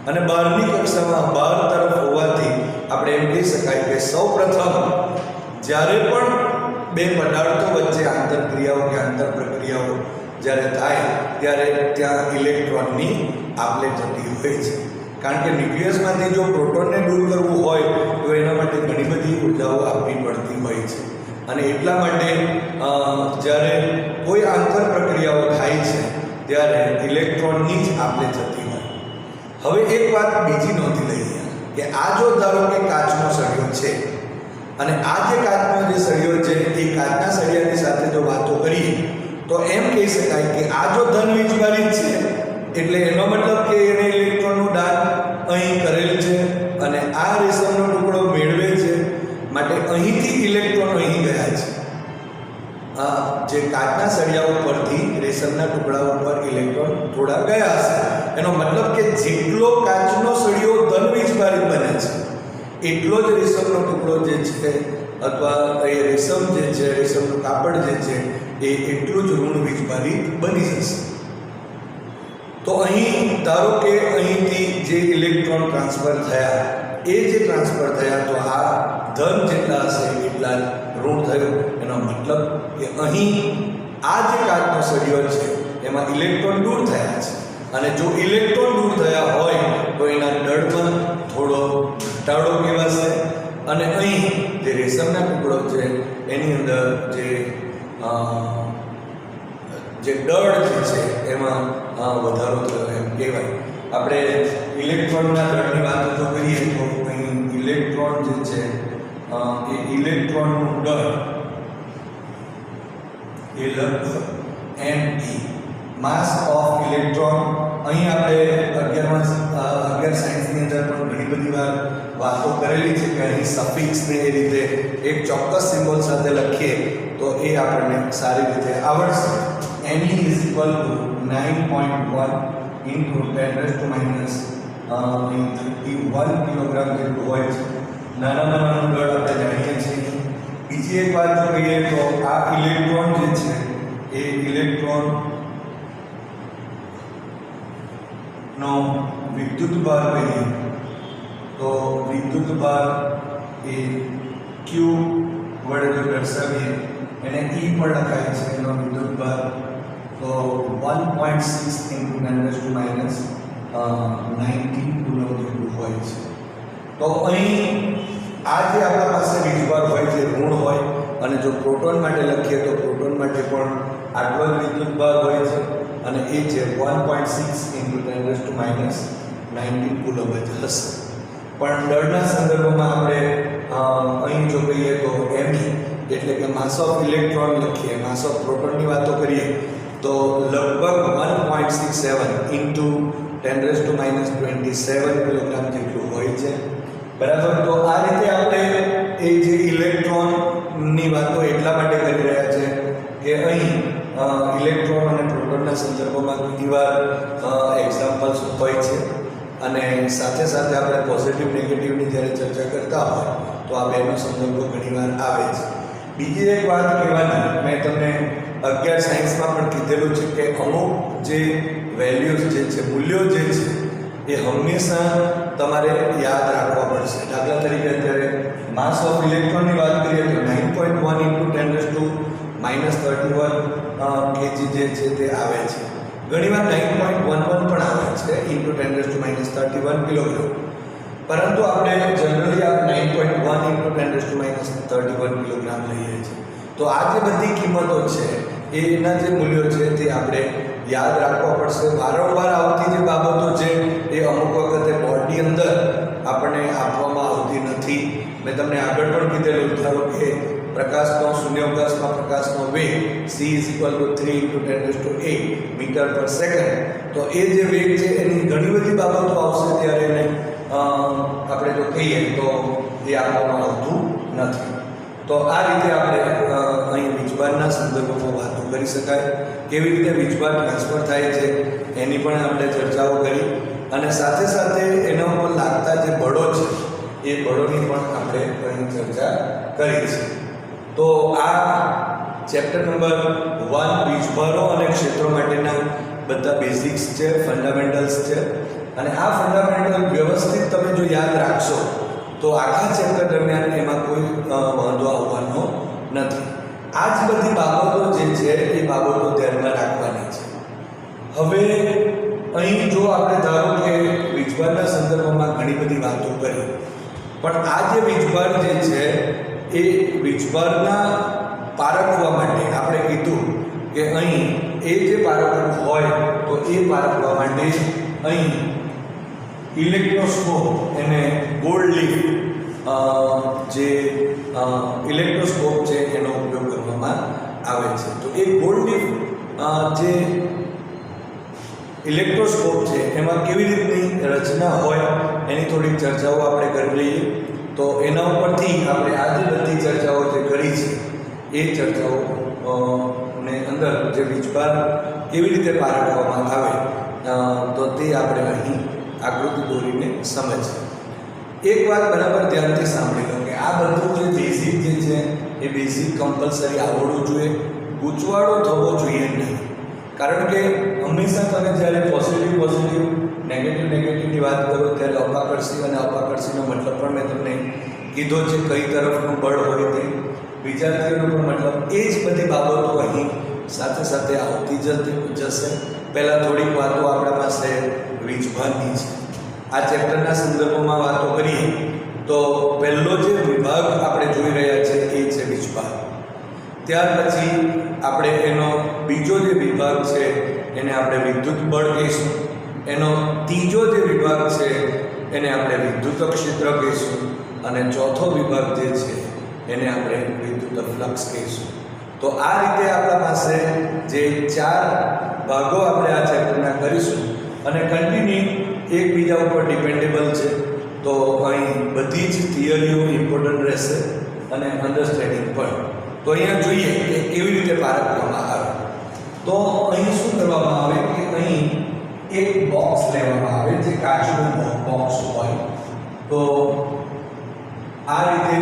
અને બહારની કક્ષામાં બહાર તરફ હોવાથી આપણે એમ કહી શકાય કે સૌ પ્રથમ જ્યારે પણ બે પદાર્થો વચ્ચે આંતરક્રિયાઓ કે આંતર પ્રક્રિયાઓ જ્યારે થાય ત્યારે ત્યાં ઇલેક્ટ્રોનની આપલે થતી હોય છે. કારણ કે ન્યુક્લિયસમાંથી જો પ્રોટોનને દૂર કરવું હોય તો એના માટે ઘણી બધી ઉર્જાઓ આપવી પડતી હોય છે અને એટલા માટે જ્યારે કોઈ આંતર પ્રક્રિયાઓ થાય છે ત્યારે ઇલેક્ટ્રોનની જ આપલે થતી હોય. હવે એક વાત બીજી નોંધી લઈએ કે આ જો ધારો કે કાચનો સળિયો છે અને આ જે કાચનો જે સળિયો છે એ કાચના સળિયાની સાથે જો વાતો કરીએ તો એમ કહી શકાય કે આ જો ધન વીજભારિત છે એટલે એનો મતલબ કે એને ઇલેક્ટ્રોનનું દાન અહીં કરેલ છે અને આ રેશમનો ટુકડો મેળવે છે, માટે અહીંથી ઇલેક્ટ્રોન અહીં ગયા છે. જે કાચના સળિયા ઉપરથી રેશમના ટુકડા ઉપર ઇલેક્ટ્રોન થોડા ગયા હશે. એનો મતલબ કે જેટલો કાચનો સળિયો ધન વીજભારિત બને છે એટલો જ રેશમનો ટુકડો જે છે અથવા એ રેશમ જે છે, રેશમનું કાપડ જે છે એ એટલું જ ઋણ વીજભારિત બની જશે. તો અહીં ધારો કે અહીંથી જે ઇલેક્ટ્રોન ટ્રાન્સફર થયા એ જે ટ્રાન્સફર થયા તો આ ધન જેટલા હશે એટલા જ ઋણ થયું. એનો મતલબ કે અહીં આ જે કાચનો સળિયો છે એમાં ઇલેક્ટ્રોન દૂર થયા છે અને જો ઇલેક્ટ્રોન દૂર થયા હોય તો એના દળમાં થોડો ઘટાડો કહેવાશે અને અહીં જે રેશમના ટુકડો છે એની અંદર જે દળ જે છે એમાં વધારો થયો એમ કહેવાય. આપણે ઇલેક્ટ્રોનના દળની વાત જો કરીએ તો અહીં ઇલેક્ટ્રોન જે છે એ ઇલેક્ટ્રોનનું દળ એ લગભગ ME માસ ઓફ ઇલેક્ટ્રોન. અહીં આપણે 11 સાયન્સની અંદર પણ ઘણી બધી વાર વાતો કરેલી છે કે અહીં સફિક્સને એ રીતે એક ચોક્કસ સિમ્બોલ સાથે લખીએ તો એ આપણને સારી રીતે આવડશે. Me is equal to 9.1 into 10 raised to minus 31 kilogram જેટલું હોય છે. નાનામાં નાનું દળ આપણે જાણીએ છીએ. બીજી એક વાત જો કહીએ તો આ ઇલેક્ટ્રોન જે છે એ ઇલેક્ટ્રોન નો વિદ્યુત ભાર કહીએ તો વિદ્યુત ભાર એ Q વડે જો દર્શાવીએ એને E પણ લખાય છે એનો વિદ્યુત ભાર તો 1.6 × 10⁻⁹ કુલમ જેટલું હોય છે. તો અહીં આ જે આપણા પાસે વીજભાર હોય જે ઋણ હોય અને જો પ્રોટોન માટે લખીએ તો પ્રોટોન માટે પણ આટલો જ વિદ્યુત ભાર હોય છે અને એ છે 1.6 × 10⁻⁹ કુલમ જ હશે. પણ દળના સંદર્ભમાં આપણે અહીં જો કહીએ તો me એટલે કે માસ ઓફ ઇલેક્ટ્રોન લખીએ, માસ ઓફ પ્રોટોનની વાતો કરીએ તો લગભગ 1.67 × 10⁻27 કિલોગ્રામ જેટલું હોય છે. બરાબર. તો આ રીતે આપણે એ જે ઇલેક્ટ્રોનની વાતો એટલા માટે કરી રહ્યા છે કે અહીં ઇલેક્ટ્રોન અને પ્રોટોનના સંદર્ભમાં ઘણીવાર એક્ઝામ્પલ્સ હોય છે અને સાથે સાથે આપણે પોઝિટિવ નેગેટિવની જ્યારે ચર્ચા કરતા હોય તો આ બેનો સંદર્ભો ઘણીવાર આવે છે. બીજી એક વાત કહેવાની, મેં તમને 11 સાયન્સમાં પણ કીધેલું છે કે અમુક જે વેલ્યુઝ જે છે, મૂલ્યો જે છે એ હંમેશા તમારે યાદ રાખવા પડશે. દાખલા તરીકે અત્યારે માસ ઓફ ઇલેક્ટ્રોનની વાત કરીએ તો 9.1 × 10⁻31 kg જે છે તે આવે છે. ઘણીવાર 9.11 પણ આવે છે × 10⁻31 કિલોગ્રામ, પરંતુ આપણે જનરલી આ 9.1 × 10⁻31 કિલોગ્રામ લઈએ છીએ. તો આ જે બધી કિંમતો છે એના જે મૂલ્યો છે તે આપણે યાદ રાખવા પડશે. વારંવાર આવતી જે બાબતો છે એ અમુક વખતે બોર્ડની અંદર આપણને આપવામાં આવતી નથી. મેં તમને આગળ પણ કીધેલું, ધારો કે પ્રકાશનો શૂન્યાવકાશમાં પ્રકાશનો વેગ c = 3 × 10⁸ મીટર/સેકન્ડ. તો એ જે વેગ છે એની ઘણી બધી બાબતો આવશે ત્યારે એને આપણે જો કહીએ તો એ આપવામાં આવતું નથી. તો આ રીતે આપણે અહીં વીજભારના સંદર્ભમાં વાતો કરી શકાય. કેવી રીતે વીજભાર ટ્રાન્સફર થાય છે એની પણ આપણે ચર્ચાઓ કરી અને સાથે સાથે એના ઉપર લાગતા જે બળો છે એ બળોની પણ આપણે અહીં ચર્ચા કરી છે. તો આ ચેપ્ટર નંબર 1 વીજભારો અને ક્ષેત્રો માટેના બધા બેઝિક્સ છે, ફંડામેન્ટલ્સ છે અને આ ફંડામેન્ટલ વ્યવસ્થિત તમે જો યાદ રાખશો તો આખા ચેપ્ટર દરમિયાન એમાં કોઈ વાંધો આવવાનો નથી. આ જ બધી બાબતો જે છે એ બાબતો ધ્યાનમાં રાખવાની છે. હવે અહીં જો આપણે ધારો કે વીજભારના સંદર્ભમાં ઘણી બધી વાતો કરી, પણ આ જે વીજભાર જે છે એ વીજભારના પારખવા માટે આપણે કીધું કે અહીં એ જે પારખવું હોય તો એ પારખવા માટે અહીં ઇલેક્ટ્રોસ્કોપ એને ગોલ્ડ લીફ જે ઇલેક્ટ્રોસ્કોપ છે એનો ઉપયોગ કરવામાં આવે છે. તો એ ગોલ્ડ લીફ જે ઇલેક્ટ્રોસ્કોપ છે એમાં કેવી રીતની રચના હોય એની થોડીક ચર્ચાઓ આપણે કરી લઈએ. તો એના ઉપરથી આપણે આજે બધી ચર્ચાઓ જે કરી છે એ ચર્ચાઓ ને અંદર જે વીજભાર કેવી રીતે પારખવામાં આવે તો તે આપણે અહીં આકૃતિ દોરીને સમજીએ. એક વાત બરાબર ધ્યાનથી સાંભળી લો કે આ બધું જે બેઝિક જે છે એ બેઝિક કમ્પલસરી આવડવું જોઈએ, ગૂંચવાડો થવો જોઈએ નહીં. કારણ કે હંમેશા તમે જ્યારે પોઝિટિવ નેગેટિવની વાત કરો ત્યારે અપાકર્ષી અને અપાકર્ષીનો મતલબ પણ મેં તમને કીધો છે, કઈ તરફનું બળ હોય તે વિદ્યાર્થીઓનો પણ મતલબ એ જ બધી બાબતો અહીં સાથે સાથે આવતી જશે. પહેલાં થોડીક વાતો આપણા પાસે વીજભારની છે. આ ચેપ્ટરના સંદર્ભમાં વાતો કરીએ તો પહેલો જે વિભાગ આપણે જોઈ રહ્યા છે એ છે વીજભાર. ત્યાર પછી આપણે એનો બીજો જે વિભાગ છે એને આપણે વિદ્યુત બળ કહીશું. એનો ત્રીજો જે વિભાગ છે એને આપણે વિદ્યુત ક્ષેત્ર કહીશું અને ચોથો વિભાગ જે છે એને આપણે વિદ્યુત ફ્લક્સ કહીશું. તો આ રીતે આપણા પાસે જે 4 ભાગો આપણે આ ચેપ્ટરના કરીશું અને કન્ટિન્યુ એકબીજા ઉપર ડિપેન્ડેબલ છે. તો અહીં બધી જ થિયરીઓ ઇમ્પોર્ટન્ટ રહેશે અને અન્ડરસ્ટેન્ડિંગ પણ. તો અહીંયા જોઈએ કે કેવી રીતે પારખવામાં આવે. તો અહીં શું કરવામાં આવે કે અહીં એક બોક્સ લેવામાં આવે જે કાચનું બોક્સ હોય. તો આ રીતે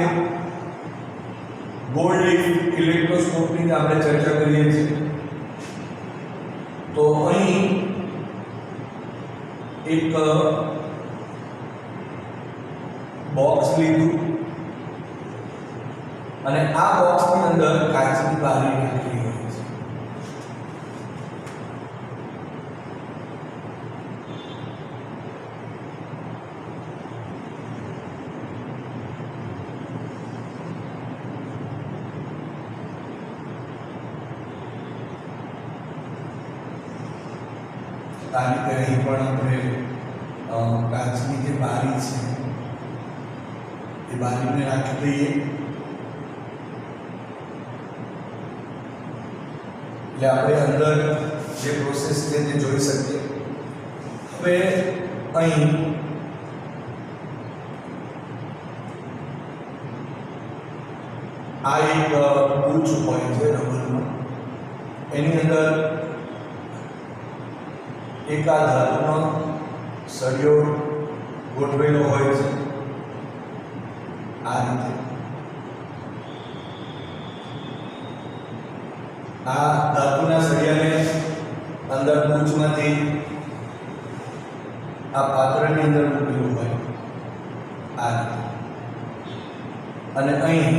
ગોલ્ડ લીફ ઇલેક્ટ્રોસ્કોપની આપણે ચર્ચા કરીએ છીએ. તો અહીં એક બોક્સ લીધું અને આ બોક્સની અંદર કાચની બારી નાખેલી હોય છે. આ રીતે અહીં પણ આપણે કાચની જે બારી છે એ બારીને રાખી દઈએ. એટલે આપણે અંદર જે પ્રોસેસ છે તે જોઈ શકીએ. હવે અહીં આ એક કૂચ હોય છે રબરનો, એની અંદર એક આ ધાતુનો સળિયો ગોઠવેલો હોય છે. આ રીતે આ ધાતુના સળિયાને અંદર કૂચમાંથી આ પાત્રની અંદર મૂકેલું હોય આ રીતે. અને અહીં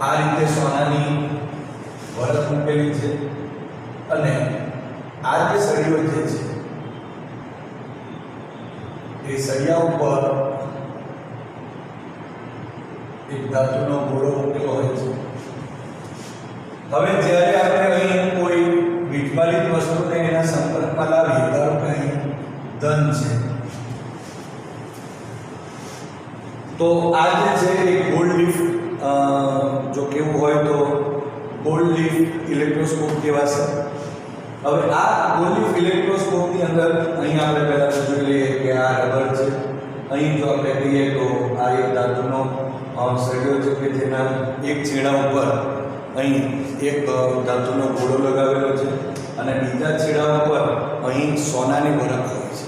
આ રીતે સોનાની વરખ મૂકેલી છે અને આ જે સળિયો જે છે એ સળિયા ઉપર એક ધાતુનો ગોળો મૂકેલો હોય છે. હવે જ્યારે આપણે અહીં કોઈ વીજભારિત વસ્તુને એના સંપર્કમાં લાવીએ, ધારો કે અહીં ધન છે, તો આ જે છે એ ગોલ્ડ લીફ જો કેવું હોય તો ગોલ્ડ લીફ ઇલેક્ટ્રોસ્કોપ કહેવાશે. હવે આ ગોલ્ડ લીફ ઇલેક્ટ્રોસ્કોપની અંદર અહીં આપણે પહેલાં જોઈ લઈએ કે આ રબર છે. અહીં જો આપણે કહીએ તો આ એક ધાતુનો સળિયો છે કે જેના એક છેડા ઉપર અહીં એક ધાતુનો ગોળો લગાવેલો છે અને બીજા છેડા ઉપર અહીં સોનાની વરખ હોય છે.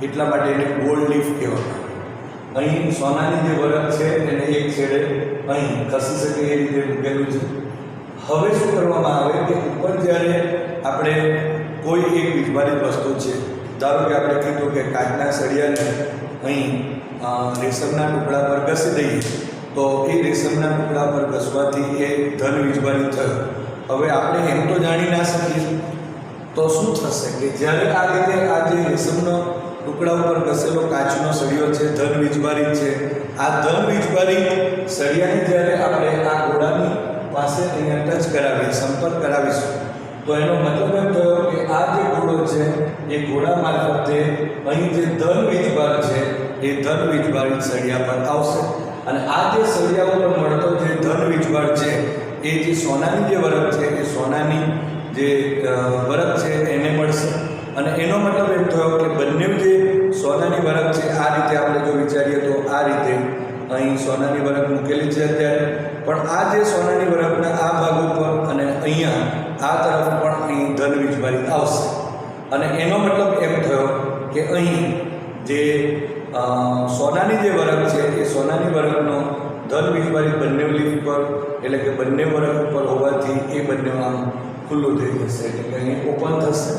એટલા માટે એને ગોલ્ડ લીફ કહેવામાં આવે. અહીં સોનાની જે વરખ છે એને એક છેડે અહીં ખસી શકે એ રીતે મૂકેલું છે. હવે શું કરવામાં આવે કે ઉપર જ્યારે આપણે કોઈ એક વીજભારિત વસ્તુ છે, ધારો કે આપણે કીધું કે કાચના સળિયાને અહીં રેશમના ટુકડા પર ઘસી દઈએ તો એ રેશમના ટુકડા પર ઘસવાથી એ ધન વીજભારિત થયો. હવે આપણે એમ તો જાણી ના શકીએ તો શું થશે કે જ્યારે આ રીતે આ જે રેશમનો ટુકડા ઉપર ઘસેલો કાચનો સળિયો છે, ધન વીજભારિત છે, આ ધન વીજભારિત સળિયાને જ્યારે આપણે આ ગોળાની પાસે અહીંયા ટચ કરાવીએ, સંપર્ક કરાવીશું, તો એનો મતલબ એમ થયો કે આ જે ગોળો છે એ ગોળા મારફતે અહીં જે ધન વીજભાર છે એ ધન વીજભારિત સળિયા પર આવશે અને આ જે સળિયા ઉપર મળતો જે ધન વીજભાર છે એ જે સોનાની જે વરખ છે એ સોનાની જે વરખ છે એને મળશે. અને એનો મતલબ એમ થયો કે બંને જે સોનાની વરખ છે આ રીતે આપણે જો વિચારીએ તો આ રીતે અહીં સોનાની વરખ મૂકેલી છે અત્યારે, પણ આ જે સોનાની વરખના આ ભાગ ઉપર અને અહીંયા આ તરફ પણ અહીં ધન વીજભારિત આવશે. અને એનો મતલબ એમ થયો કે અહીં જે સોનાની જે વરખ છે એ સોનાની વરખનો ધન વીજભારિત બંને લીફ પર એટલે કે બંને વરખ ઉપર હોવાથી એ બંને આમ ખુલ્લું થઈ જશે, એટલે કે અહીં ઓપન થશે.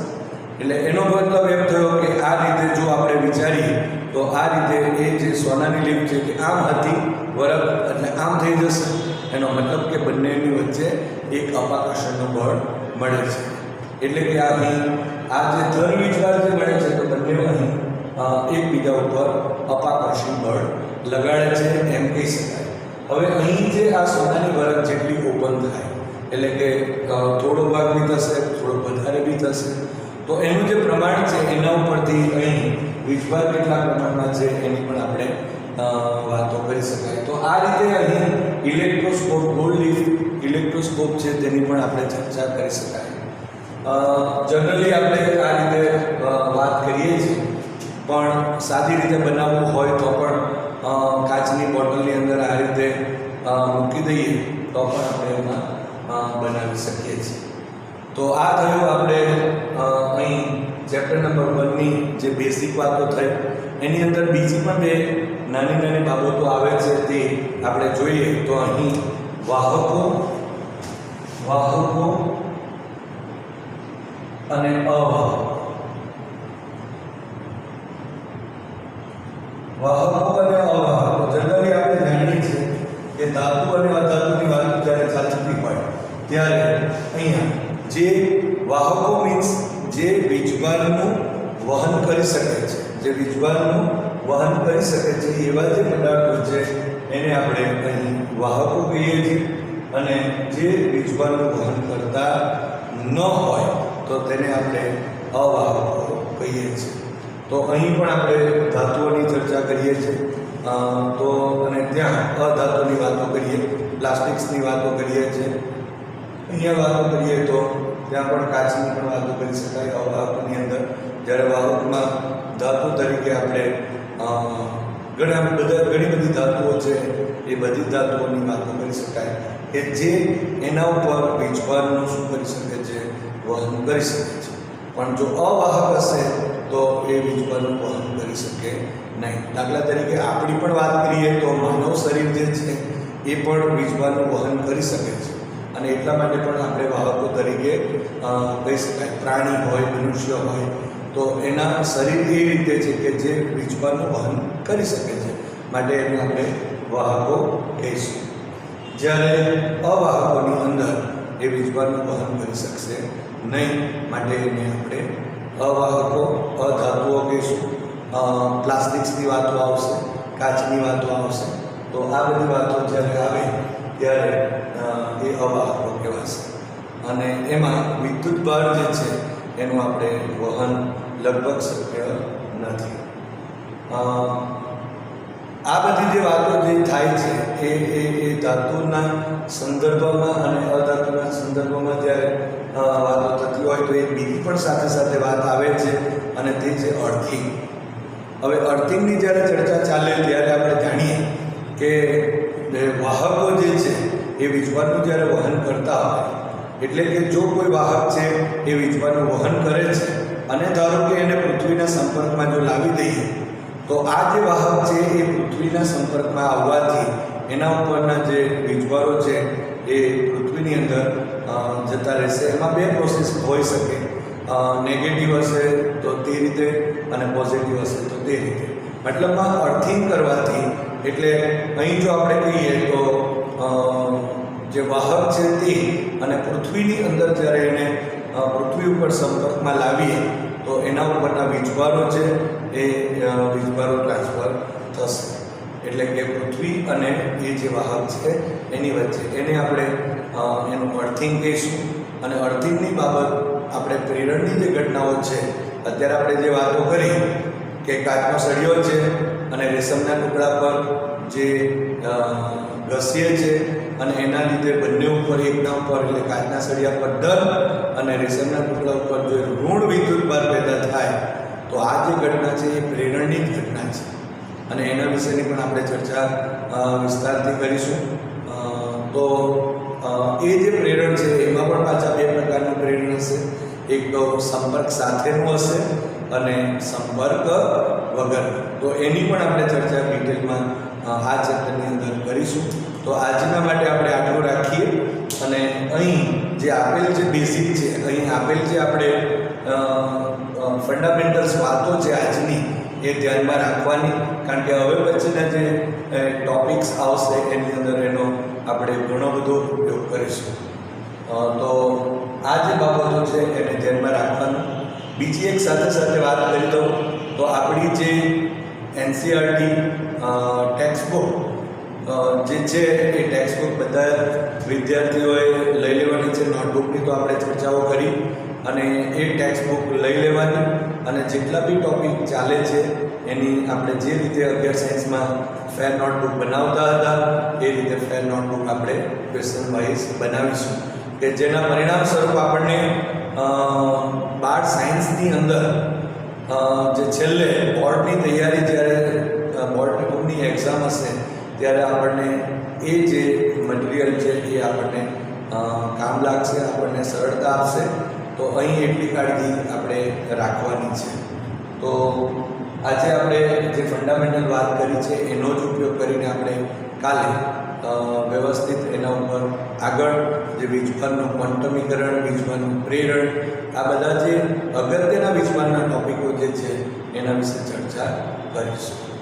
એટલે એનો મતલબ એમ થયો કે આ રીતે જો આપણે વિચારીએ તો આ રીતે એ જે સોનાની લીફ છે કે આમ હતી વરખ એટલે આમ થઈ જશે. એનો મતલબ કે બંનેની વચ્ચે એક અપાકર્ષણનું બળ મળે છે. એટલે કે અહીં આ જે ધન વીજભાર જે મળે છે તો બંને અહીં એકબીજા ઉપર અપાકર્ષણ બળ લગાડે છે એમ કહી શકાય. હવે અહીં જે આ સોનાની વરખ જેટલી ઓપન થાય એટલે કે થોડો ભાગ બી થશે, થોડો વધારે બી થશે, તો એનું જે પ્રમાણ છે એના ઉપરથી અહીં વીજભાર કેટલા પ્રમાણમાં છે એની પણ આપણે વાતો કરી શકાય. તો આ રીતે અહીં ઇલેક્ટ્રોસ્કોપ, ગોલ્ડ લીફ ઇલેક્ટ્રોસ્કોપ છે તેની પણ આપણે ચર્ચા કરી શકાય. જનરલી આપણે આ રીતે વાત કરીએ છીએ પણ સાદી રીતે બનાવવું હોય તો પણ કાચની બોટલની અંદર આ રીતે મૂકી દઈએ તો પણ આપણે એમાં બનાવી શકીએ છીએ. તો આ થયું આપણે અહીં ચેપ્ટર નંબર 1ની જે બેઝિક વાતો થઈ. એની અંદર બીજી પણ બે નાની નાની બાબતો આવે છે તે આપણે જોઈએ. તો અહીં વાહકો અને અવાહકો. વાહકો અને અવાહકો જનરલી આપણે જાણીએ છીએ કે ધાતુ અને અધાતુની વાત જ્યારે ચાલતી હોય ત્યારે અહીંયા જે વાહકો મીન્સ જે વીજભારનું વહન કરી શકે છે, એવા જે પદાર્થો છે એને આપણે અહીં વાહકો કહીએ છીએ. અને જે વીજભારનું વહન કરતા ન હોય તો તેને આપણે અવાહકો કહીએ છીએ. તો અહીં પણ આપણે ધાતુઓની ચર્ચા કરીએ છીએ. તો અને ત્યાં અધાતુની વાતો કરીએ, પ્લાસ્ટિક્સની વાતો કરીએ છીએ. અહીંયા વાતો કરીએ તો ત્યાં પણ કાચની પણ વાતો કરી શકાય અવાહકોની અંદર. જ્યારે વાહકમાં ધાતુ તરીકે આપણે ઘણી બધી ધાતુઓ છે, એ બધી ધાતુઓની વાતો કરી શકાય કે જે એના ઉપર વીજભારનું શું કરી શકે છે, વહન કરી શકે છે. પણ જો અવાહક હશે તો એ વીજભારનું વહન કરી શકે નહીં. દાખલા તરીકે આપણી પણ વાત કરીએ તો માનવ શરીર જે છે એ પણ વીજભારનું વહન કરી શકે છે. અને એટલા માટે પણ આપણે વાહકો તરીકે કહી શકાય. પ્રાણી હોય, મનુષ્ય હોય તો એના શરીર એ રીતે છે કે જે વીજભારનું વહન કરી શકે છે, માટે એને આપણે વાહકો કહીશું. જ્યારે અવાહકોની અંદર એ વીજભારનું વહન કરી શકશે નહીં, માટે એને આપણે અવાહકો, અધાતુઓ કહીશું. પ્લાસ્ટિક્સની વાતો આવશે, કાચની વાતો આવશે. તો આ બધી વાતો જ્યારે આવે ત્યારે એ અવાહકો કહેવાશે. અને એમાં વિદ્યુતભાર જે છે એનું આપણે વહન લગભગ શક્ય નથી. આ બધી જે વાતો જે થાય છે એ ધાતુના સંદર્ભમાં અને અધાતુના સંદર્ભમાં જ્યારે વાતો થતી હોય તો એ બીજી પણ સાથે સાથે વાત આવે છે, અને તે છે અર્થિંગ. હવે અર્થિંગની જ્યારે ચર્ચા ચાલે ત્યારે આપણે જાણીએ કે વાહકો જે છે એ વીજભારનું જ્યારે વહન કરતા હોય, એટલે કે જો કોઈ વાહક છે એ વીજભારનું વહન કરે છે અને ધારો કે એને પૃથ્વીના સંપર્કમાં જો લાવી દઈએ તો આ જે વાહક છે એ પૃથ્વીના સંપર્કમાં આવવાથી એના ઉપરના જે વીજભારો છે એ પૃથ્વીની અંદર જતા રહેશે. એમાં બે પ્રોસેસ હોઈ શકે. નેગેટિવ હશે તો તે રીતે અને પોઝિટિવ હશે તો તે રીતે. મતલબમાં અર્થિંગ કરવાથી, એટલે અહીં જો આપણે કહીએ તો જે વાહક છે તે અને પૃથ્વીની અંદર જ્યારે એને પૃથ્વી ઉપર સંપર્કમાં લાવીએ તો એના ઉપરના વીજભારો છે એ વીજભારો ટ્રાન્સફર થશે. એટલે કે પૃથ્વી અને એ જે વાહક છે એની વચ્ચે એને આપણે એનું અર્થિંગ કહીશું. અને અર્થિંગની બાબત આપણે પ્રેરણની જે ઘટનાઓ છે, અત્યારે આપણે જે વાતો કરી કે કાચનો સળિયો છે અને રેશમના ટુકડા પર જે ઘસીએ છે અને એના લીધે બંને ઉપર એકના ઉપર એટલે કાચના સળિયા પર ધન અને રેશમના ટુકડા ઉપર જો ઋણ વિદ્યુતભાર પેદા થાય તો આ જે ઘટના છે એ પ્રેરણની જ ઘટના છે. અને એના વિશેની પણ આપણે ચર્ચા વિસ્તારથી કરીશું. તો એ જે પ્રેરણ છે એમાં પણ પાછા બે પ્રકારનું પ્રેરણ હશે. એક તો સંપર્ક સાથેનું હશે અને સંપર્ક વગર. તો એની પણ આપણે ચર્ચા ડિટેલમાં આ ચેપ્ટરની અંદર કરીશું. તો આજના માટે આપણે આટલું રાખીએ. અને અહીં જે આપેલ જે બેઝિક છે, અહીં આપેલ જે આપણે ફંડામેન્ટલ્સ વાતો છે આજની, એ ધ્યાનમાં રાખવાની. કારણ કે હવે પછીના જે ટોપિક્સ આવશે એની અંદર એનો આપણે ઘણો બધો ઉપયોગ કરીશું. તો આ જે બાબતો છે એને ધ્યાનમાં રાખવાનું. બીજી એક સાથે સાથે વાત કરી દઉં તો આપણી જે એનસીઆરટી ટેક્સ્ટબુક જે છે એ ટેક્સ્ટબુક બધા વિદ્યાર્થીઓએ લઈ લેવાની છે. નોટબુકની તો આપણે ચર્ચાઓ કરી, અને એ ટેક્સ્ટબુક લઈ લેવાની અને જેટલા બી ટૉપિક ચાલે છે એની આપણે જે રીતે 11 સાયન્સમાં ફેર નોટબુક બનાવતા હતા એ રીતે ફેર નોટબુક આપણે ક્વેશ્ચન વાઇઝ બનાવીશું, કે જેના પરિણામ સ્વરૂપ આપણને 12 સાયન્સની અંદર જે છેલ્લે બોર્ડની તૈયારી જ્યારે બોર્ડની એક્ઝામ હશે ત્યારે આપણને એ જે મટીરિયલ છે એ આપણને કામ લાગશે, આપણને સરળતા આપશે. તો અહીં એટલી કાળજી આપણે રાખવાની છે. તો આજે આપણે જે ફંડામેન્ટલ વાત કરી છે એનો જ ઉપયોગ કરીને આપણે કાલે વ્યવસ્થિત એના ઉપર આગળ જે વીજભારનું ક્વોન્ટમીકરણ, વીજભારનું પ્રેરણ, આ બધા જે અગત્યના વીજભારના ટોપિકો જે છે એના વિશે ચર્ચા કરીશું.